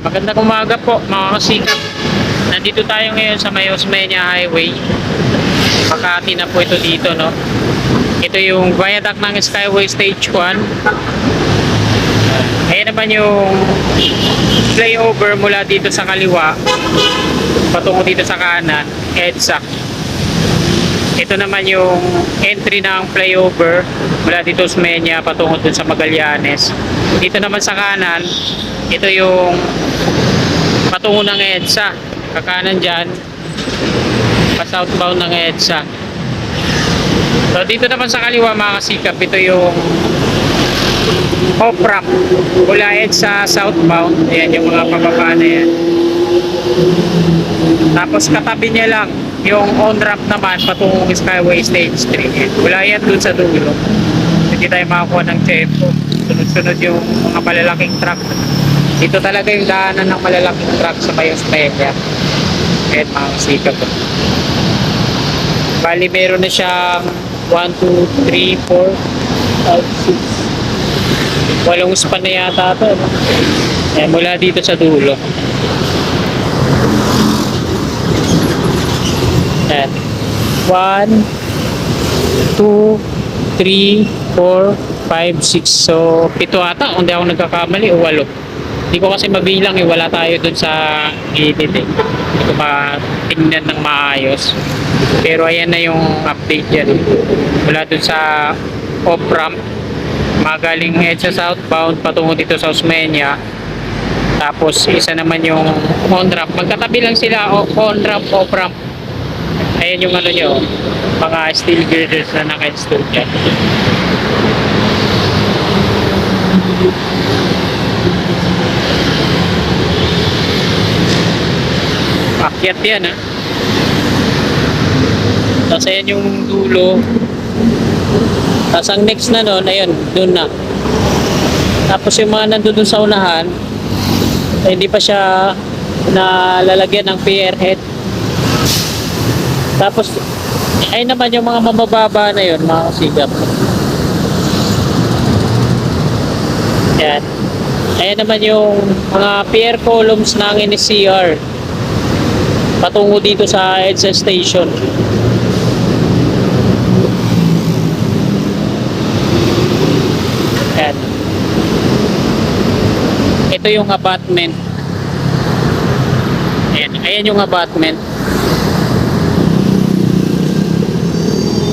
Magandang umaga po mga kasikap. Nandito tayo ngayon sa may Osmeña Highway. Makati na po ito dito, no? Ito yung viaduct ng Skyway Stage 1. Ayan naman yung flyover mula dito sa kaliwa patungo dito sa kanan, EDSA. Ito naman yung entry ng flyover mula dito sa Osmeña patungo dun sa Magallanes. Dito naman sa kanan, ito yung patungo ng EDSA. Kakanan dyan, pa-southbound ng EDSA. So dito naman sa kaliwa mga kasikap, ito yung off-ramp mula EDSA southbound. Ayan yung mga pababa na yan. Tapos katabi niya lang yung on-ramp naman patungong Skyway Stage 3. Wala yan dun sa dulo. Hindi tayo makakuha ng tempo. Sunod-sunod yung mga malalaking truck. Dito talaga yung daanan ng malalaking truck sa may Osmeña. Ayan mga kasikap. Bali meron na siyang 1, 2, 3, 4, 5, 6. 8 span na yata ito. Ayan, mula dito sa dulo. Ayan. 1, 2, 3, 4, 5, 6. So, 7 ata. Kung di ako nagkakamali o 8. Hindi ko kasi mabilang eh. Wala tayo dun sa gilid eh. Hindi ko matingnan ng maayos. Pero ayan na yung update yan. Mula dun sa off-ramp. Magaling EDSA southbound patungo dito sa Osmeña. Tapos isa naman yung on-ramp. Magkatabi lang sila on-ramp, off-ramp. Ayan yung ano nyo. Mga steel girders na naka-install dyan. Akyat yan ha. Tapos ayan yung dulo. Tapos ang next na nun, ayun, dun na. Tapos yung mga nandun sa unahan, hindi pa siya nalalagyan ng pier head. Tapos, ayun naman yung mga mabababa na yun, mga kasigap. Yan. Ayan naman yung mga pier columns ng NCR patungo dito sa EDSA station. Ayan. Ito yung abutment. Ayan. Ayan yung abutment.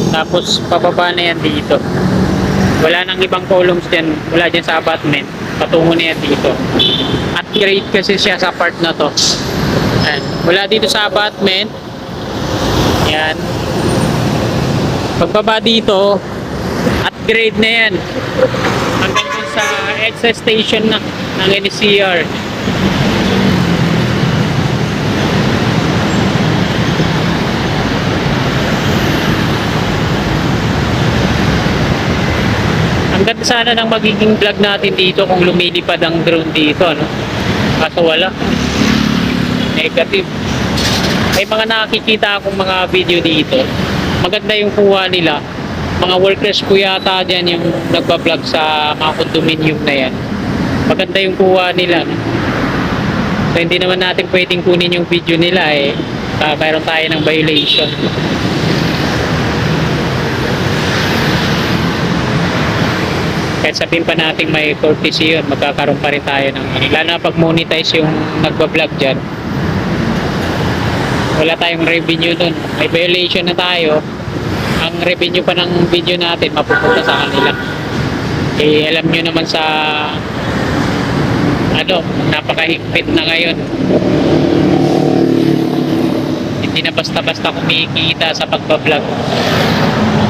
Tapos pababa na yan dito. Wala nang ibang columns dyan. Wala dyan sa abutment. Patungo na yan dito. At grade kasi siya sa part na to. Ayan. Mula dito sa abutment. Yan. Pagbaba dito. At grade na yan. Hanggang dun sa EDSA station na ng NCR. Ang ganda sana ng magiging vlog natin dito kung lumilipad ang drone dito, no? Kaso wala. Negative. May mga nakikita akong mga video dito. Maganda yung kuha nila. Mga workers po yata dyan yung nagbablog sa mga condominium na yan. Maganda yung kuha nila, no? So hindi naman natin pwedeng kunin yung video nila eh. Mayroon tayo ng violation. Kahit sabihin pa natin may courtesy yun, magkakaroon pa rin tayo ng lalo na pag monetize yung nagbablog dyan. Wala tayong revenue dun. May violation na tayo. Ang revenue pa ng video natin mapupunta sa kanila. Eh alam nyo naman sa napakahigpit na ngayon. Hindi na basta-basta kumikita sa pagbablog.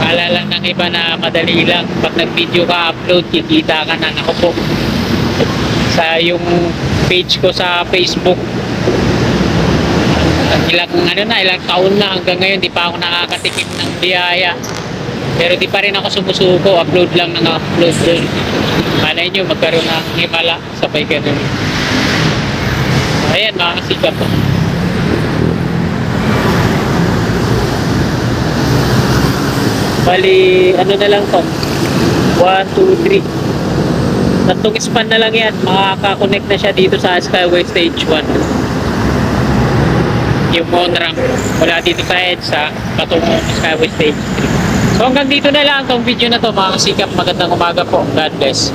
Akala lang ng iba na madali lang. Pag nag-video ka, upload, kikita ka na. Ako po, sa yung page ko sa Facebook, ilang taon na hanggang ngayon, di pa ako nakakatikim ng biyaya. Pero di pa rin ako sumusuko, upload lang ng upload dun. Malay nyo, magkaroon ng himala, sabay ganun. Ayan, mga kasikap. Bali, ano na lang to? 1, 2, 3. Tatlong span na lang yan. Makaka-connect na siya dito sa Skyway Stage 1. Yung on-ramp. Mula dito sa EDSA, patungo sa Skyway Stage 3. So hanggang dito na lang tong video na to mga kasikap. Magandang umaga po. God bless.